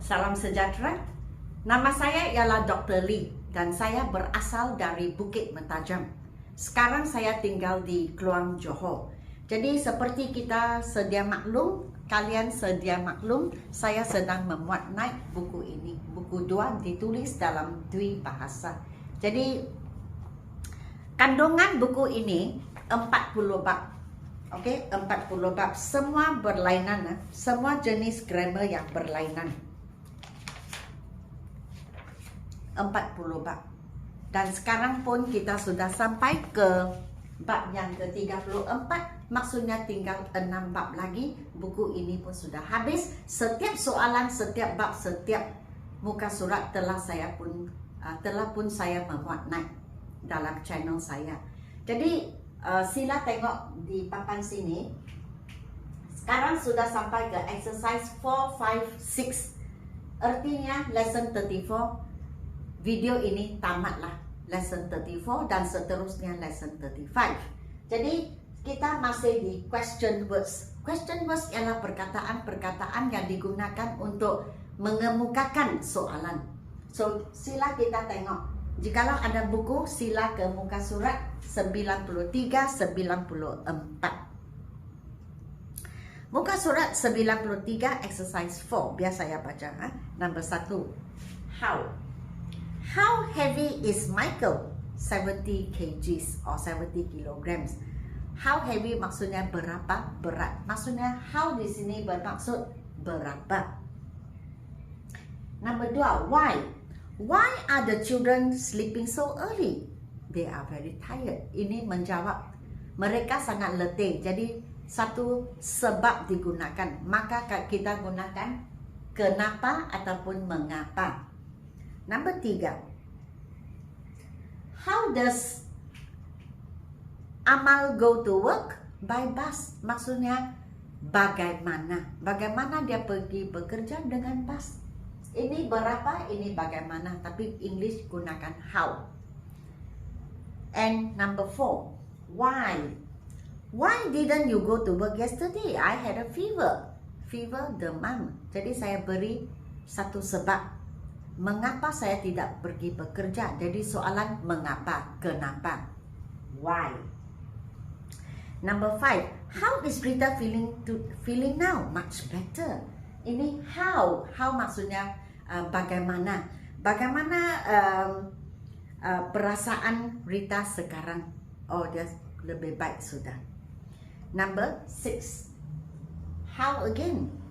Salam sejahtera. Nama saya ialah Dr. Lee dan saya berasal dari Bukit Mentajam. Sekarang saya tinggal di Kluang Johor. Jadi seperti kita sedia maklum, kalian sedia maklum, saya sedang memuat naik buku ini. Buku 2 ditulis dalam dua bahasa. Jadi kandungan buku ini 40 bab. Okey, 40 bab, semua berlainan, semua jenis grammar yang berlainan. 40 bab. Dan sekarang pun kita sudah sampai ke bab yang ke-34, maksudnya tinggal 6 bab lagi. Buku ini pun sudah habis. Setiap soalan, setiap bab, setiap muka surat telah pun saya memuat naik dalam channel saya. Jadi sila tengok di papan sini. Sekarang sudah sampai ke exercise 4, 5, 6. Artinya lesson 34 video ini tamatlah, lesson 34 dan seterusnya lesson 35. Jadi kita masih di question words. Question words ialah perkataan-perkataan yang digunakan untuk mengemukakan soalan. So sila kita tengok. Jikalau ada buku, sila ke muka surat 93-94. Muka surat 93 exercise 4. Biar saya baca. Number 1. How heavy is Michael? 70 kgs or 70 kilograms. How heavy maksudnya berapa berat. Maksudnya how di sini bermaksud berapa. Number 2. Why are the children sleeping so early? They are very tired. Ini menjawab mereka sangat letih. Jadi satu sebab digunakan. Maka kita gunakan kenapa ataupun mengapa. Number 3. How does Amal go to work? By bus. Maksudnya bagaimana? Bagaimana dia pergi bekerja dengan bus? Ini berapa, ini bagaimana. Tapi English gunakan how. And number 4. Why? Why didn't you go to work yesterday? I had a fever. Fever, demam. Jadi saya beri satu sebab. Mengapa saya tidak pergi bekerja? Jadi soalan mengapa, kenapa. Why? Number 5. How is Rita feeling now? Much better. Ini how. How maksudnya bagaimana. Bagaimana perasaan Rita sekarang? Oh, dia lebih baik sudah. Number 6. How again?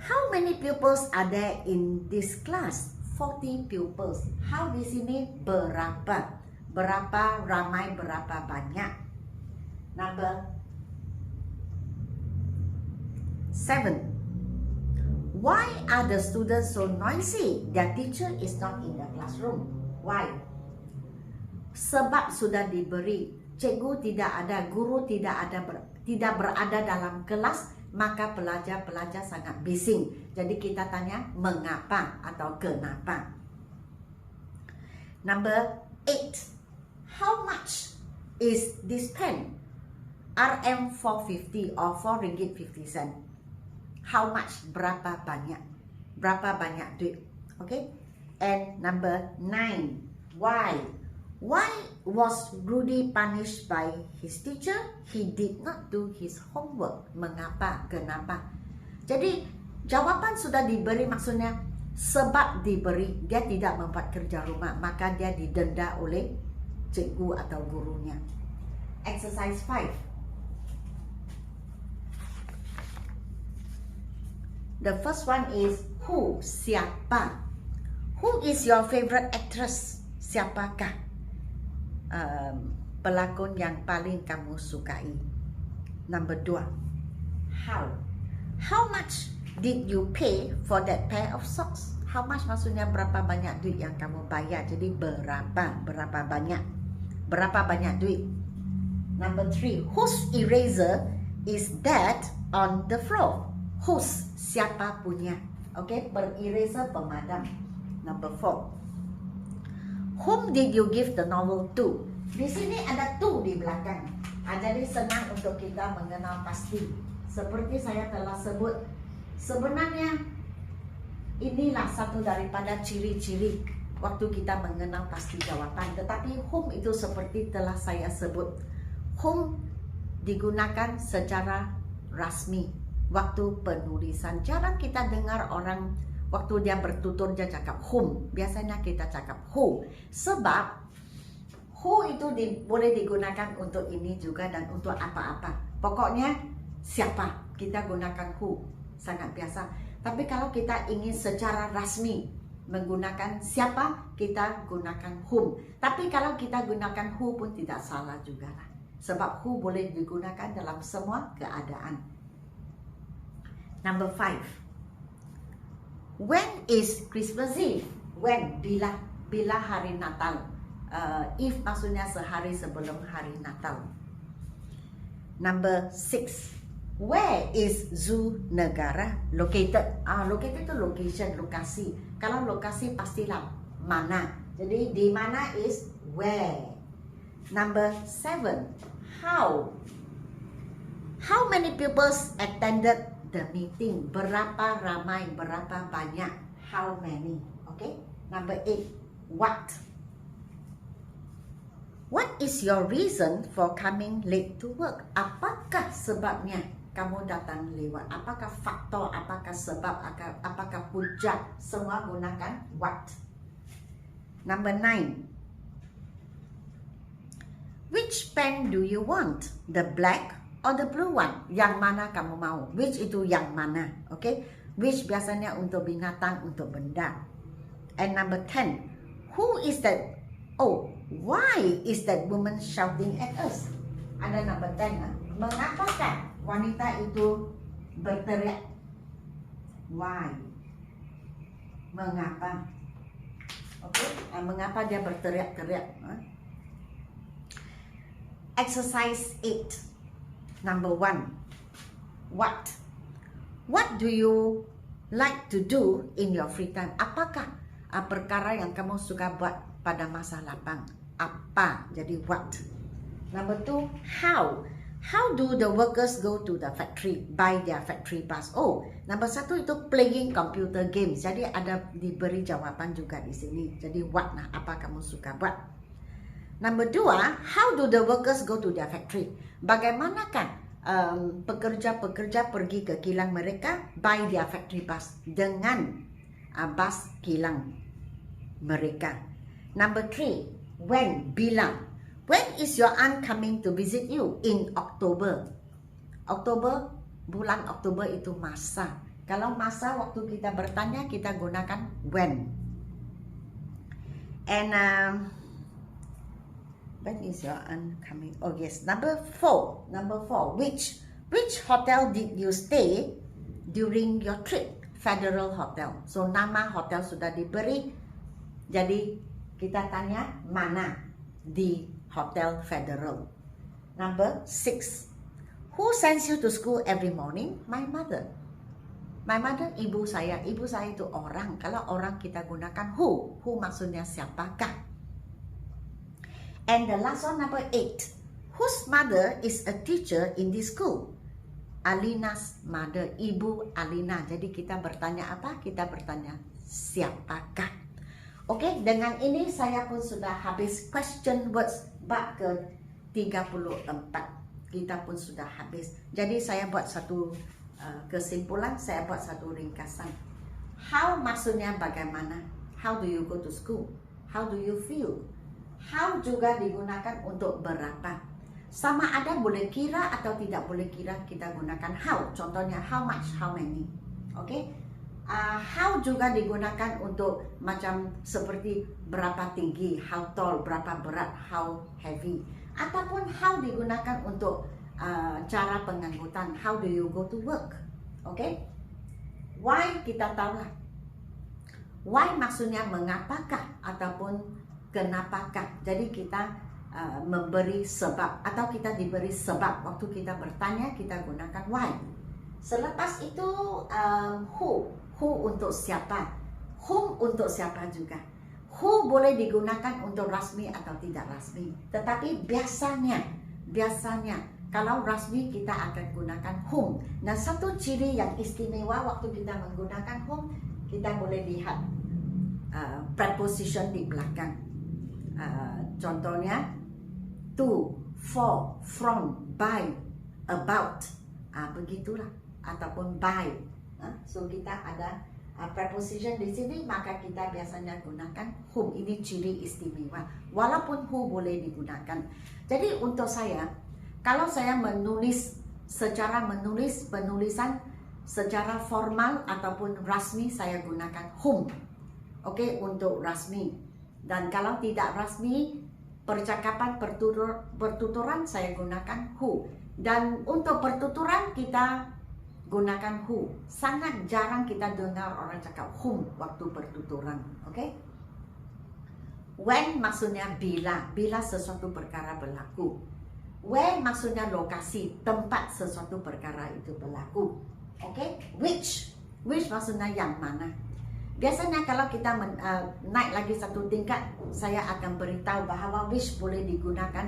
How many pupils are there in this class? 40 pupils. How di sini berapa? Berapa ramai, berapa banyak? Number 7. Why are the students so noisy? Their teacher is not in the classroom. Why? Sebab sudah diberi. Cikgu tidak ada, guru tidak berada dalam kelas. Maka pelajar-pelajar sangat bising. Jadi kita tanya mengapa atau kenapa. Number 8. How much is this pen? RM450 or 4 ringgit 50 sen. How much? Berapa banyak? Berapa banyak duit? Okay. And number 9. Why? Why was Rudy punished by his teacher? He did not do his homework. Mengapa? Kenapa? Jadi jawapan sudah diberi, maksudnya sebab diberi. Dia tidak membuat kerja rumah, maka dia didenda oleh cikgu atau gurunya. Exercise 5. The first one is who? Siapa? Who is your favorite actress? Siapakah pelakon yang paling kamu sukai? Number 2. How much did you pay for that pair of socks? How much maksudnya berapa banyak duit yang kamu bayar. Jadi berapa banyak duit. Number 3. Whose eraser is that on the floor? Whose, siapa punya. Okay, eraser pemadam. Number 4. Whom did you give the novel to? Di sini ada to di belakang. Jadi senang untuk kita mengenal pasti. Seperti saya telah sebut, sebenarnya Inilah satu daripada ciri-ciri waktu kita mengenal pasti jawapan. Tetapi whom itu seperti telah saya sebut, whom digunakan secara rasmi waktu penulisan. Jarang kita dengar orang waktu dia bertutur dia cakap whom. Biasanya kita cakap who. Sebab who itu boleh digunakan untuk ini juga dan untuk apa-apa. Pokoknya siapa, kita gunakan who. Sangat biasa. Tapi kalau kita ingin secara rasmi menggunakan siapa, kita gunakan whom. Tapi kalau kita gunakan who pun tidak salah juga lah. Sebab who boleh digunakan dalam semua keadaan. Number 5. When is Christmas Eve? When? Bila hari Natal. Eve maksudnya sehari sebelum hari Natal. Number 6. Where is Zoo Negara located? Located itu location, lokasi. Kalau lokasi pastilah mana. Jadi di mana is where. Number 7. How many people attended the meeting? Berapa ramai, berapa banyak? How many? Okay. Number 8. What is your reason for coming late to work? Apakah sebabnya kamu datang lewat? Apakah faktor, apakah sebab, apakah punca? Semua gunakan what. Number 9. Which pen do you want? The black or the blue one? Yang mana kamu mau? Which itu yang mana? Okay? Which biasanya untuk binatang, untuk benda. And number 10. Who is that? Oh, why is that woman shouting at us? Ada number 10. Mengapakah wanita itu berteriak? Why? Mengapa? Okay? Mengapa dia berteriak-teriak? Exercise 8. Number 1. What do you like to do in your free time? Apakah perkara yang kamu suka buat pada masa lapang? Apa? Jadi what. Number 2. How do the workers go to the factory? By their factory bus. Oh, number 1 itu playing computer games. Jadi ada diberi jawaban juga di sini. Jadi what nah, apa kamu suka buat? Number 2, how do the workers go to their factory? Bagaimanakah pekerja-pekerja pergi ke kilang mereka? By their factory bus. Dengan bus kilang mereka. Number 3, when? Bila. When is your aunt coming to visit you? In October. Bulan Oktober itu masa. Kalau masa waktu kita bertanya, kita gunakan when. And when is your aunt coming? Oh yes, number 4. Which hotel did you stay during your trip? Federal Hotel. So nama hotel sudah diberi. Jadi kita tanya mana di Hotel Federal. Number 6. Who sends you to school every morning? My mother. My mother, ibu saya. Ibu saya itu orang. Kalau orang kita gunakan who. Who maksudnya siapakah? And the last one, number 8. Whose mother is a teacher in this school? Alina's mother, Ibu Alina. Jadi kita bertanya apa? Kita bertanya siapakah? Oke, dengan ini saya pun sudah habis question words bab ke-34. Kita pun sudah habis. Jadi saya buat satu kesimpulan, saya buat satu ringkasan. How maksudnya bagaimana? How do you go to school? How do you feel? How juga digunakan untuk berapa. Sama ada boleh kira atau tidak boleh kira, kita gunakan how. Contohnya how much, how many. Oke? How juga digunakan untuk macam seperti berapa tinggi, how tall, berapa berat, how heavy. Ataupun how digunakan untuk cara pengangkutan, how do you go to work. Oke? Why kita tahu lah. Why maksudnya mengapakah ataupun kenapakah. Jadi kita memberi sebab atau kita diberi sebab. Waktu kita bertanya kita gunakan why. Selepas itu who untuk siapa, whom untuk siapa juga. Who boleh digunakan untuk rasmi atau tidak rasmi. Tetapi biasanya kalau rasmi kita akan gunakan whom. Nah, satu ciri yang istimewa waktu kita menggunakan whom, kita boleh lihat preposition di belakang. Contohnya to, for, from, by, about, begitulah, ataupun by. So kita ada preposition di sini, maka kita biasanya gunakan whom. Ini ciri istimewa, walaupun who boleh digunakan. Jadi untuk saya, kalau saya menulis penulisan secara formal ataupun rasmi, saya gunakan whom. Oke, untuk rasmi. Dan kalau tidak rasmi, percakapan pertuturan, saya gunakan who. Dan untuk pertuturan kita gunakan who. Sangat jarang kita dengar orang cakap whom waktu pertuturan. Oke? When maksudnya bila sesuatu perkara berlaku. Where maksudnya lokasi, tempat sesuatu perkara itu berlaku. Oke? Which maksudnya yang mana. Biasanya kalau kita naik lagi satu tingkat, saya akan beritahu bahawa which boleh digunakan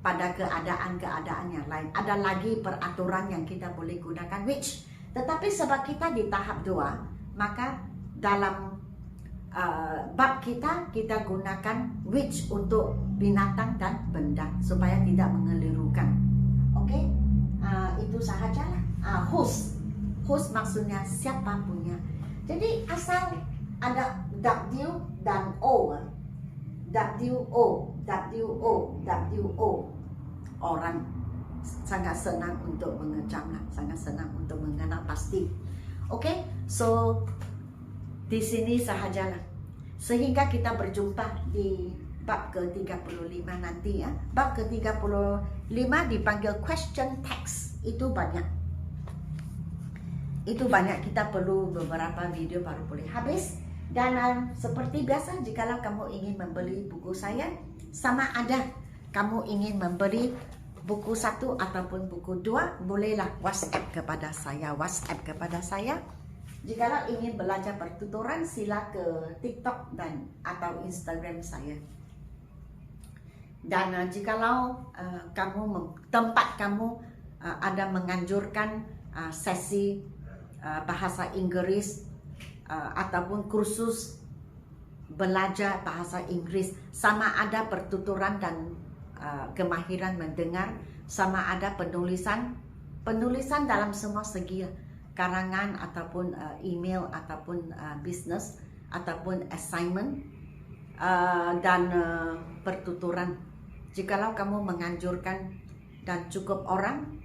pada keadaan-keadaan yang lain. Ada lagi peraturan yang kita boleh gunakan which. Tetapi sebab kita di tahap 2, maka dalam bab kita gunakan which untuk binatang dan benda supaya tidak mengelirukan. Oke? Itu sahajalah. Whose maksudnya siapa punya. Jadi asal ada W dan O. W-O. Orang sangat senang untuk mengecam lah, sangat senang untuk mengenal pasti. Oke, so di sini sahajalah. Sehingga kita berjumpa di bab ke-35 nanti ya. Bab ke-35 dipanggil question text. Itu banyak, kita perlu beberapa video baru boleh habis. Dan seperti biasa, jikalau kamu ingin membeli buku saya, sama ada kamu ingin membeli buku 1 ataupun buku 2, bolehlah WhatsApp kepada saya. Jikalau ingin belajar pertuturan, sila ke TikTok atau Instagram saya. Dan jikalau tempat kamu ada menganjurkan sesi bahasa Inggris ataupun kursus belajar bahasa Inggris, sama ada pertuturan dan kemahiran mendengar, sama ada penulisan dalam semua segi, karangan ataupun email ataupun business ataupun assignment dan pertuturan. Jikalau kamu menganjurkan dan cukup orang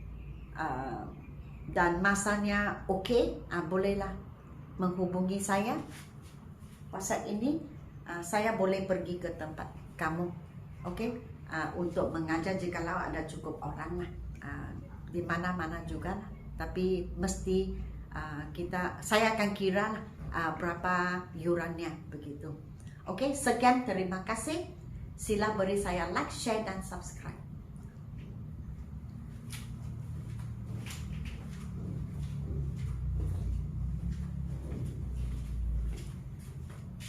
dan masanya oke, bolehlah menghubungi saya. WhatsApp ini saya boleh pergi ke tempat kamu, oke? Untuk mengajar jikalau ada cukup orang lah, di mana-mana juga lah. Tapi mesti saya akan kira lah berapa yurannya begitu. Oke, sekian, terima kasih. Sila beri saya like, share dan subscribe.